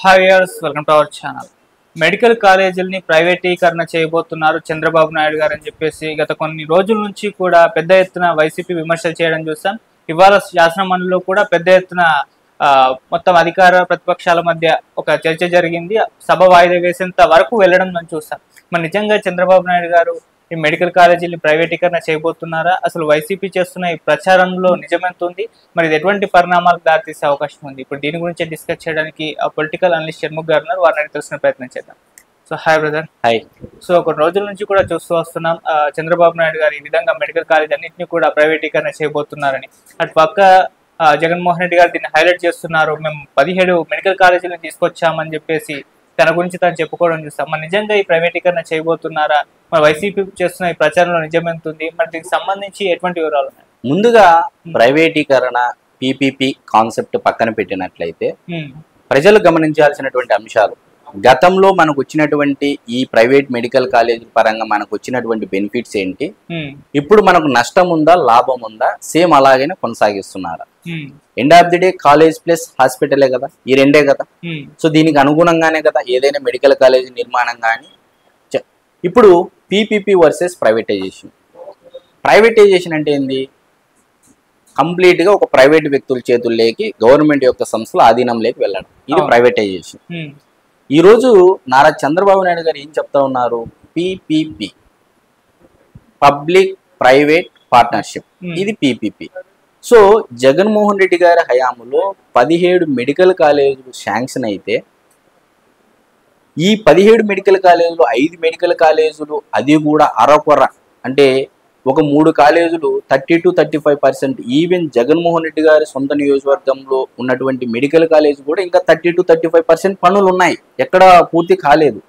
Hi viewers, welcome to our channel. Medical కాలేజీలని ప్రైవేటీకరణ చేయబోతున్నారు చంద్రబాబు నాయుడు గారు అని చెప్పేసి గత కొన్ని రోజుల నుంచి కూడా పెద్ద ఎత్తున వైసీపీ విమర్శలు చేయడం చూసాం. ఇవాళ శాసనమండలిలో కూడా పెద్ద ఎత్తున మొత్తం అధికార ప్రతిపక్షాల మధ్య ఒక చర్చ జరిగింది. సభ వాయిదా వేసేంత వరకు వెళ్ళడం మనం చూసాం. మరి నిజంగా చంద్రబాబు నాయుడు గారు ఈ మెడికల్ కాలేజీని ప్రైవేటీకరణ చేయబోతున్నారా? అసలు వైసీపీ చేస్తున్న ఈ ప్రచారంలో నిజమెంత ఉంది? మరి ఇది ఎటువంటి పరిణామాలకు దారితీసే అవకాశం ఉంది? ఇప్పుడు దీని గురించి డిస్కస్ చేయడానికి పొలిటికల్ అనలిస్ట్ షణ్ముఖ్ గారు ఉన్నారు. వారిని తెలుసుకునే ప్రయత్నం చేద్దాం. So hi brother. Hi. So కొన్ని రోజుల నుంచి కూడా చూస్తూ వస్తున్నాం చంద్రబాబు నాయుడు గారు ఈ విధంగా మెడికల్ కాలేజ్ అన్నింటినీ కూడా ప్రైవేటీకరణ చేయబోతున్నారని. అటు పక్క జగన్మోహన్ రెడ్డి గారు దీన్ని హైలైట్ చేస్తున్నారు. మేము 17 మెడికల్ కాలేజీలను తీసుకొచ్చామని చెప్పేసి తన గురించి తను చెప్పుకోవడం చూస్తాం. మరి నిజంగా ఈ ప్రైవేటీకరణ చేయబోతున్నారా? మరి వైసీపీ చేస్తున్న ఈ ప్రచారంలో నిజమెంతుంది? మరి దీనికి సంబంధించి ఎటువంటి వివరాలు ఉన్నాయి? ముందుగా ప్రైవేటీకరణ పీపీపీ కాన్సెప్ట్ పక్కన పెట్టినట్లయితే ప్రజలు గమనించాల్సినటువంటి అంశాలు, గతంలో మనకు వచ్చినటువంటి ఈ ప్రైవేట్ మెడికల్ కాలేజీ పరంగా మనకు వచ్చినటువంటి బెనిఫిట్స్ ఏంటి, ఇప్పుడు మనకు నష్టం ఉందా లాభం ఉందా, సేమ్ అలాగనే కొనసాగిస్తున్నారా? End of the day college plus హాస్పిటలే కదా, ఈ రెండే కదా. సో దీనికి అనుగుణంగానే కదా ఏదైనా మెడికల్ కాలేజీ నిర్మాణం. కానీ ఇప్పుడు పీపీపీ వర్సెస్ ప్రైవేటైజేషన్. ప్రైవేటైజేషన్ అంటే ఏంది? కంప్లీట్గా ఒక ప్రైవేట్ వ్యక్తుల చేతుల్లోకి గవర్నమెంట్ యొక్క సంస్థల ఆధీనంలోకి వెళ్ళడం, ఇది ప్రైవేటైజేషన్. ఈరోజు నారా చంద్రబాబు నాయుడు గారు ఏం చెప్తా ఉన్నారు? పీపీపీ, పబ్లిక్ ప్రైవేట్ పార్ట్నర్షిప్, ఇది పీపీపీ. సో జగన్మోహన్ రెడ్డి గారి హయాంలో 17 మెడికల్ కాలేజీలు శాంక్షన్ అయితే, ఈ 17 మెడికల్ కాలేజీలు 5 మెడికల్ కాలేజీలు అది కూడా అరకొర, అంటే ఒక 3 కాలేజీలు 30 to 35%. ఈవెన్ జగన్మోహన్ రెడ్డి గారి సొంత నియోజకవర్గంలో ఉన్నటువంటి మెడికల్ కాలేజ్ కూడా ఇంకా 30 to 35% పనులు ఉన్నాయి, ఎక్కడ పూర్తి కాలేదు.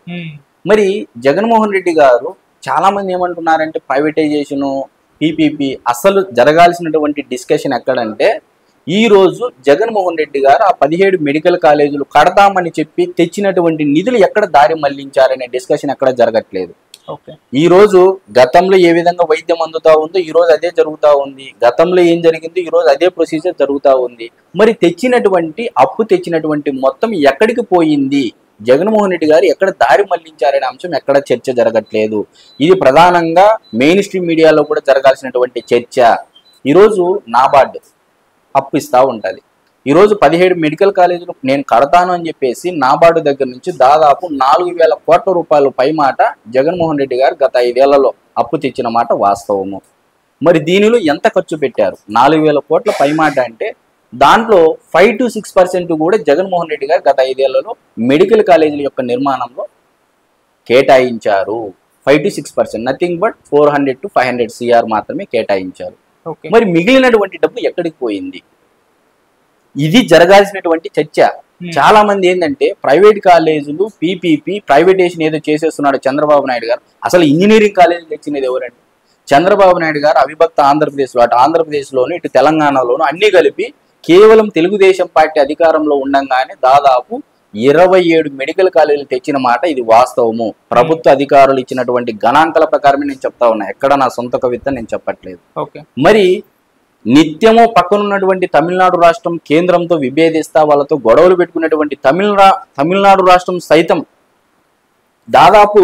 మరి జగన్మోహన్ రెడ్డి గారు చాలా మంది ఏమంటున్నారంటే ప్రైవేటైజేషను పీపీపీ అసలు జరగాల్సినటువంటి డిస్కషన్ ఎక్కడంటే, ఈరోజు జగన్మోహన్ రెడ్డి గారు ఆ 17 మెడికల్ కాలేజీలు కడతామని చెప్పి తెచ్చినటువంటి నిధులు ఎక్కడ దారి మళ్లించారనే డిస్కషన్ ఎక్కడ జరగట్లేదు. ఈ రోజు గతంలో ఏ విధంగా వైద్యం అందుతా ఉందో ఈ రోజు అదే జరుగుతూ ఉంది, గతంలో ఏం జరిగిందో ఈ రోజు అదే ప్రొసీజర్ జరుగుతూ ఉంది. మరి అప్పు తెచ్చినటువంటి మొత్తం ఎక్కడికి పోయింది, జగన్మోహన్ రెడ్డి గారు ఎక్కడ దారి మళ్లించారనే అంశం ఎక్కడ చర్చ జరగట్లేదు. ఇది ప్రధానంగా మెయిన్ స్ట్రీమ్ మీడియాలో కూడా జరగాల్సినటువంటి చర్చ. ఈరోజు నాబార్డు అప్పు ఇస్తూ ఉంటుంది. ఈరోజు 17 మెడికల్ కాలేజీలు నేను కడతాను అని చెప్పేసి నాబార్డు దగ్గర నుంచి దాదాపు 4,000 కోట్ల రూపాయలు పై మాట జగన్మోహన్ రెడ్డి గారు గత 5 ఏళ్లలో అప్పు తెచ్చిన మాట వాస్తవము. మరి దీనిలో ఎంత ఖర్చు పెట్టారు? 4,000 కోట్ల పై మాట అంటే దాంట్లో 5 to 6% కూడా జగన్మోహన్ రెడ్డి గారు గత 5 ఏళ్లలో మెడికల్ కాలేజీల యొక్క నిర్మాణంలో కేటాయించారు. 5 to 6%, nothing but 400 to 500 CR మాత్రమే కేటాయించారు. మరి మిగిలినటువంటి డబ్బు ఎక్కడికి పోయింది? ఇది జరగాల్సినటువంటి చర్చ. చాలా మంది ఏంటంటే ప్రైవేట్ కాలేజీలు పీపీపీ ప్రైవేటేషన్ ఏదో చేసేస్తున్నాడు చంద్రబాబు నాయుడు గారు. అసలు ఇంజనీరింగ్ కాలేజీలు తెచ్చినది ఎవరండి? చంద్రబాబు నాయుడు గారు అవిభక్త ఆంధ్రప్రదేశ్లో, అటు ఆంధ్రప్రదేశ్లోను ఇటు తెలంగాణలోను అన్ని కలిపి కేవలం తెలుగుదేశం పార్టీ అధికారంలో ఉండంగానే దాదాపు 27 మెడికల్ కాలేజీలు తెచ్చిన మాట ఇది వాస్తవము. ప్రభుత్వ అధికారులు ఇచ్చినటువంటి గణాంకాల ప్రకారమే నేను చెప్తా ఉన్నా, ఎక్కడ నా సొంత కవిత నేను చెప్పట్లేదు. మరి నిత్యము పక్కనున్నటువంటి తమిళనాడు రాష్ట్రం కేంద్రంతో విభేదిస్తా వాళ్ళతో గొడవలు పెట్టుకున్నటువంటి తమిళనాడు రాష్ట్రం సైతం దాదాపు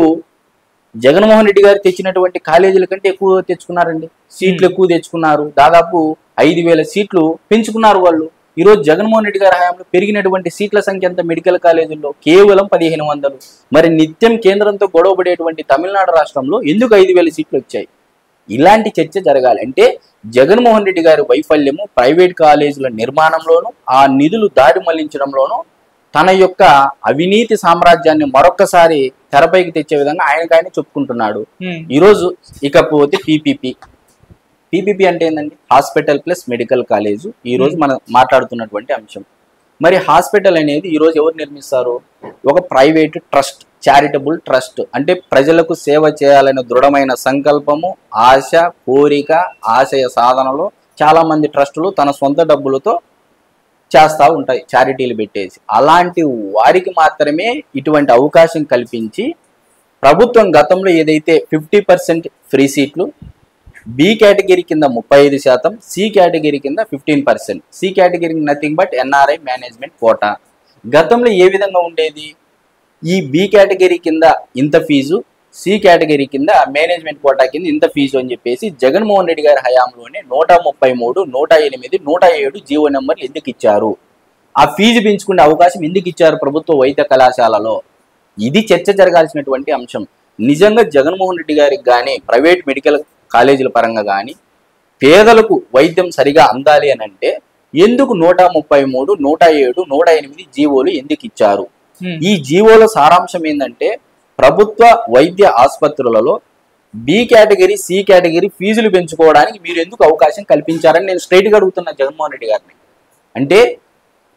జగన్మోహన్ రెడ్డి గారు తెచ్చినటువంటి కాలేజీల కంటే ఎక్కువ తెచ్చుకున్నారండి, సీట్లు ఎక్కువ తెచ్చుకున్నారు. దాదాపు 5,000 సీట్లు పెంచుకున్నారు వాళ్ళు. ఈరోజు జగన్మోహన్ రెడ్డి గారి హయాంలో పెరిగినటువంటి సీట్ల సంఖ్య ఎంత మెడికల్ కాలేజీల్లో? కేవలం 1,500. మరి నిత్యం కేంద్రంతో గొడవ పడేటువంటి తమిళనాడు రాష్ట్రంలో ఎందుకు 5,000 సీట్లు వచ్చాయి? ఇలాంటి చర్చ జరగాలి అంటే జగన్మోహన్ రెడ్డి గారి వైఫల్యము ప్రైవేట్ కాలేజీల నిర్మాణంలోనూ ఆ నిధులు దారి మళ్లించడంలోనూ తన యొక్క అవినీతి సామ్రాజ్యాన్ని మరొక్కసారి తెరపైకి తెచ్చే విధంగా ఆయన చెప్పుకుంటున్నాడు. ఈరోజు ఇకపోతే పీపీపీ అంటే ఏంటండి? హాస్పిటల్ ప్లస్ మెడికల్ కాలేజు ఈరోజు మనం మాట్లాడుతున్నటువంటి అంశం. మరి హాస్పిటల్ అనేది ఈరోజు ఎవరు నిర్మిస్తారు? ఒక ప్రైవేట్ ట్రస్ట్, చారిటబుల్ ట్రస్ట్. అంటే ప్రజలకు సేవ చేయాలనే దృఢమైన సంకల్పము, ఆశ, కోరిక, ఆశయ సాధనలో చాలా మంది ట్రస్టులు తన సొంత డబ్బులతో చేస్తూ ఉంటాయి, చారిటీలు పెట్టేసి. అలాంటి వారికి మాత్రమే ఇటువంటి అవకాశం కల్పించి ప్రభుత్వం గతంలో ఏదైతే 50% ఫ్రీ సీట్లు, బి కేటగిరీ కింద 35%, సి కేటగిరీ కింద 15%. C category nothing but NRI management quota. గతంలో ఏ విధంగా ఉండేది? ఈ బి కేటగిరీ కింద ఇంత ఫీజు, సి కేటగిరీ కింద మేనేజ్మెంట్ కోటా కింద ఇంత ఫీజు అని చెప్పేసి జగన్మోహన్ రెడ్డి గారి హయాంలోనే 133, 108, 107 జీవో నెంబర్లు ఎందుకు ఇచ్చారు? ఆ ఫీజు పెంచుకునే అవకాశం ఎందుకు ఇచ్చారు ప్రభుత్వ వైద్య కళాశాలలో? ఇది చర్చ జరగాల్సినటువంటి అంశం. నిజంగా జగన్మోహన్ రెడ్డి గారికి కానీ ప్రైవేట్ మెడికల్ కాలేజీల పరంగా కానీ పేదలకు వైద్యం సరిగా అందాలి అని అంటే ఎందుకు 133, 107, 108 జీవోలు ఎందుకు ఇచ్చారు? ఈ జీవోల సారాంశం ఏంటంటే ప్రభుత్వ వైద్య ఆసుపత్రులలో బి కేటగిరీ, సి కేటగిరీ ఫీజులు పెంచుకోవడానికి మీరు ఎందుకు అవకాశం కల్పించారని నేను స్ట్రైట్గా అడుగుతున్నా జగన్మోహన్ రెడ్డి గారిని. అంటే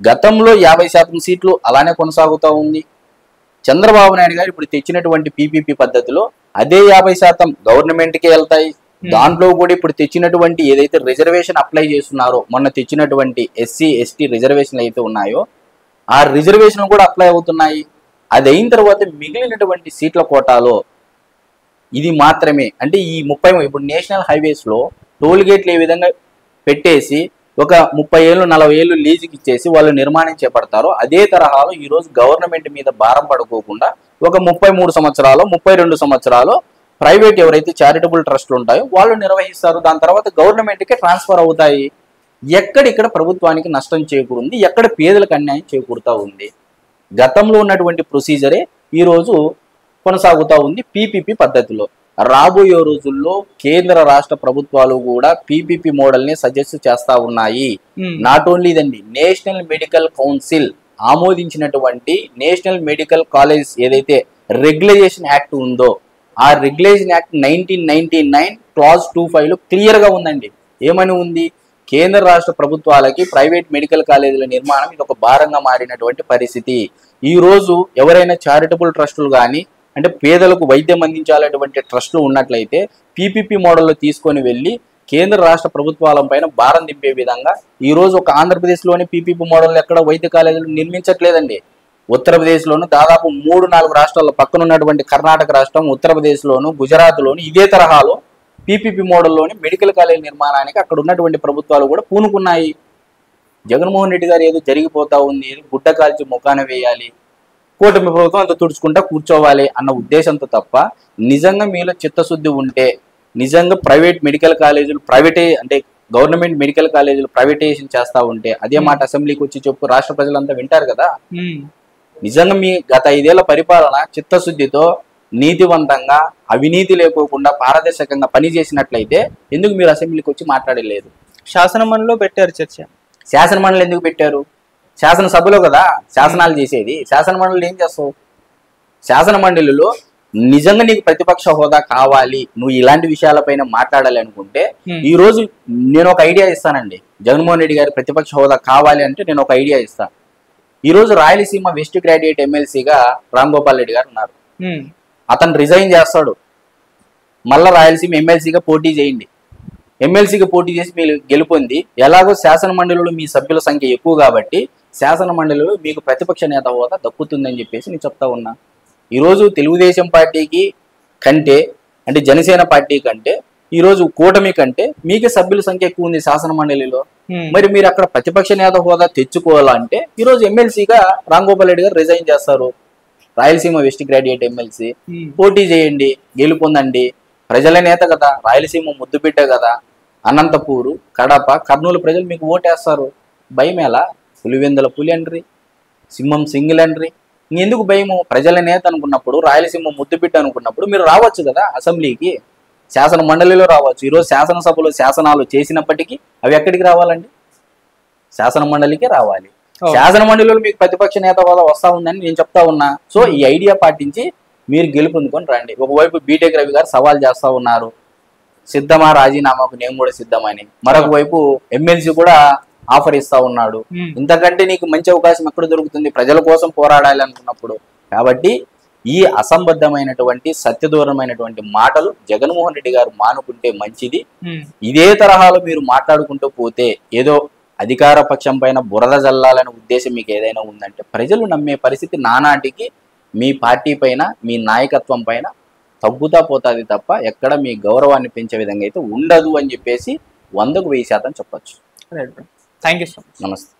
గతంలో 50% సీట్లు అలానే కొనసాగుతూ ఉంది. చంద్రబాబు నాయుడు గారు ఇప్పుడు తెచ్చినటువంటి పీపీపీ పద్ధతిలో అదే 50% గవర్నమెంట్కే వెళ్తాయి. దాంట్లో కూడా ఇప్పుడు తెచ్చినటువంటి ఏదైతే రిజర్వేషన్ అప్లై చేస్తున్నారో, మొన్న తెచ్చినటువంటి ఎస్సీ ఎస్టీ రిజర్వేషన్లు అయితే ఉన్నాయో ఆ రిజర్వేషన్ కూడా అప్లై అవుతున్నాయి. అది అయిన తర్వాత మిగిలినటువంటి సీట్ల కోటాలో ఇది మాత్రమే అంటే ఈ 30 ఇప్పుడు నేషనల్ హైవేస్లో టోల్ గేట్లు ఏ విధంగా పెట్టేసి ఒక 30 ఏళ్ళు 40 ఏళ్ళు లీజుకి ఇచ్చేసి వాళ్ళు నిర్మాణం చేపడతారో అదే తరహాలో ఈరోజు గవర్నమెంట్ మీద భారం పడుకోకుండా ఒక 33 సంవత్సరాలు 32 సంవత్సరాలు ప్రైవేట్ ఎవరైతే చారిటబుల్ ట్రస్టులు ఉంటాయో వాళ్ళు నిర్వహిస్తారు. దాని తర్వాత గవర్నమెంట్కే ట్రాన్స్ఫర్ అవుతాయి. ఎక్కడిక్కడ ప్రభుత్వానికి నష్టం చేకూరుంది, ఎక్కడ పేదలకు అన్యాయం చేకూరుతూ ఉంది. గతంలో ఉన్నటువంటి ప్రొసీజరే ఈరోజు కొనసాగుతూ ఉంది పీపీపీ పద్ధతిలో. రాబోయే రోజుల్లో కేంద్ర రాష్ట్ర ప్రభుత్వాలు కూడా పీపీపీ మోడల్ని సజెస్ట్ చేస్తా ఉన్నాయి. నాట్ ఓన్లీ ఇదండి, నేషనల్ మెడికల్ కౌన్సిల్ ఆమోదించినటువంటి నేషనల్ మెడికల్ కాలేజ్ ఏదైతే రెగ్యులైజేషన్ యాక్ట్ ఉందో ఆ రెగ్యులేషన్ యాక్ట్ 1999 క్లాజ్ 25లో క్లియర్గా ఉందండి. ఏమని ఉంది? కేంద్ర రాష్ట్ర ప్రభుత్వాలకి ప్రైవేట్ మెడికల్ కాలేజీల నిర్మాణం ఇది ఒక భారంగా మారినటువంటి పరిస్థితి. ఈరోజు ఎవరైనా చారిటబుల్ ట్రస్టులు కానీ అంటే పేదలకు వైద్యం అందించాలటువంటి ట్రస్టులు ఉన్నట్లయితే పీపీపీ మోడల్లో తీసుకొని వెళ్ళి కేంద్ర రాష్ట్ర ప్రభుత్వాల పైన భారం దింపే విధంగా ఈరోజు ఒక ఆంధ్రప్రదేశ్లోని పీపీపీ మోడల్ ఎక్కడ వైద్య కాలేజీలు నిర్మించట్లేదండి. ఉత్తరప్రదేశ్లోను దాదాపు 3-4 రాష్ట్రాల్లో పక్కన ఉన్నటువంటి కర్ణాటక రాష్ట్రం, ఉత్తరప్రదేశ్లోను, గుజరాత్లోను ఇదే తరహాలో పీపీపీ మోడల్లోని మెడికల్ కాలేజీ నిర్మాణానికి అక్కడ ఉన్నటువంటి ప్రభుత్వాలు కూడా పూనుకున్నాయి. జగన్మోహన్ రెడ్డి గారు ఏదో జరిగిపోతా ఉంది, గుడ్డ కాల్చి ముఖాన వేయాలి, కూటమి ప్రభుత్వం అంత తుడుచుకుంటా కూర్చోవాలి అన్న ఉద్దేశంతో తప్ప నిజంగా మీలో చిత్తశుద్ధి ఉంటే నిజంగా ప్రైవేట్ మెడికల్ కాలేజీలు అంటే గవర్నమెంట్ మెడికల్ కాలేజీలు ప్రైవేటైజేషన్ చేస్తా ఉంటే అదే మాట అసెంబ్లీకి వచ్చి చెప్పు, రాష్ట్ర ప్రజలంతా వింటారు కదా. నిజంగా మీ గత 5 ఏళ్ల పరిపాలన చిత్తశుద్ధితో నీతివంతంగా అవినీతి లేకోకుండా పారదర్శకంగా పనిచేసినట్లయితే ఎందుకు మీరు అసెంబ్లీకి వచ్చి మాట్లాడలేదు? శాసనమండలిలో పెట్టారు చర్చ. శాసనమండలి ఎందుకు పెట్టారు? శాసనసభలో కదా శాసనాలు చేసేది. శాసనమండలి ఏం చేస్తావు? శాసనమండలిలో నిజంగా నీకు ప్రతిపక్ష హోదా కావాలి, నువ్వు ఇలాంటి విషయాలపైన మాట్లాడాలి అనుకుంటే ఈ రోజు నేను ఒక ఐడియా ఇస్తానండి. జగన్మోహన్ రెడ్డి గారి ప్రతిపక్ష హోదా కావాలి అంటే నేను ఒక ఐడియా ఇస్తాను. ఈ రోజు రాయలసీమ వెస్ట్ గ్రాడ్యుయేట్ ఎమ్మెల్సీగా రామ్ గోపాల్ రెడ్డి గారు ఉన్నారు. అతను రిజైన్ చేస్తాడు, మళ్ళా రాయలసీమ ఎమ్మెల్సీగా పోటీ చేయండి. ఎమ్మెల్సీగా పోటీ చేసి మీరు గెలుపొంది ఎలాగో శాసన మండలిలో మీ సభ్యుల సంఖ్య ఎక్కువ కాబట్టి శాసన మండలిలో మీకు ప్రతిపక్ష నేత హోదా దక్కుతుందని చెప్పేసి నేను చెప్తా ఉన్నా. ఈరోజు తెలుగుదేశం పార్టీకి కంటే అంటే జనసేన పార్టీ కంటే ఈరోజు కూటమి కంటే మీకే సభ్యుల సంఖ్య ఎక్కువ ఉంది శాసన మండలిలో. మరి మీరు అక్కడ ప్రతిపక్ష నేత హోదా తెచ్చుకోవాలంటే ఈరోజు ఎమ్మెల్సీగా రామ్ గోపాల్ రెడ్డి గారు రిజైన్ చేస్తారు. రాయలసీమ వెస్ట్ గ్రాడ్యుయేట్ ఎమ్మెల్సీ పోటీ చేయండి, గెలుపొందండి. ప్రజల నేత కదా, రాయలసీమ ముద్దుబిడ్డ కదా, అనంతపూరు, కడప, కర్నూలు ప్రజలు మీకు ఓటేస్తారు. భయం ఎలా? పులివెందుల పులి అండ్రి, సింహం సింగిల్ అండ్రి, ఇంకెందుకు భయము? ప్రజల నేత అనుకున్నప్పుడు, రాయలసీమ ముద్దుబిడ్డ అనుకున్నప్పుడు మీరు రావచ్చు కదా అసెంబ్లీకి, శాసన మండలిలో రావచ్చు. ఈరోజు శాసనసభలో శాసనాలు చేసినప్పటికీ అవి ఎక్కడికి రావాలండి? శాసన మండలికే రావాలి. శాసన మండలిలో మీకు ప్రతిపక్ష నేత హోదా వస్తా ఉందని నేను చెప్తా ఉన్నా. సో ఈ ఐడియా పాటించి మీరు గెలుపొందుకొని రండి. ఒకవైపు బీటెక్ రవి గారు సవాల్ చేస్తా ఉన్నారు, సిద్ధమా రాజీనామాకు, నేను కూడా సిద్ధమని. మరొక వైపు ఎమ్మెల్సీ కూడా ఆఫర్ ఇస్తా ఉన్నాడు. ఇంతకంటే నీకు మంచి అవకాశం ఎక్కడ దొరుకుతుంది ప్రజల కోసం పోరాడాలి అనుకున్నప్పుడు? కాబట్టి ఈ అసంబద్ధమైనటువంటి సత్యదూరమైనటువంటి మాటలు జగన్మోహన్ రెడ్డి గారు మానుకుంటే మంచిది. ఇదే తరహాలో మీరు మాట్లాడుకుంటూ పోతే ఏదో అధికార పక్షం పైన బురద జల్లాలనే ఉద్దేశం మీకు ఏదైనా ఉందంటే ప్రజలు నమ్మే పరిస్థితి నానాటికి మీ పార్టీ పైన మీ నాయకత్వం పైన తగ్గుతా పోతుంది తప్ప ఎక్కడ మీ గౌరవాన్ని పెంచే విధంగా అయితే ఉండదు అని చెప్పేసి 100% చెప్పొచ్చు. Thank you so much. నమస్తే.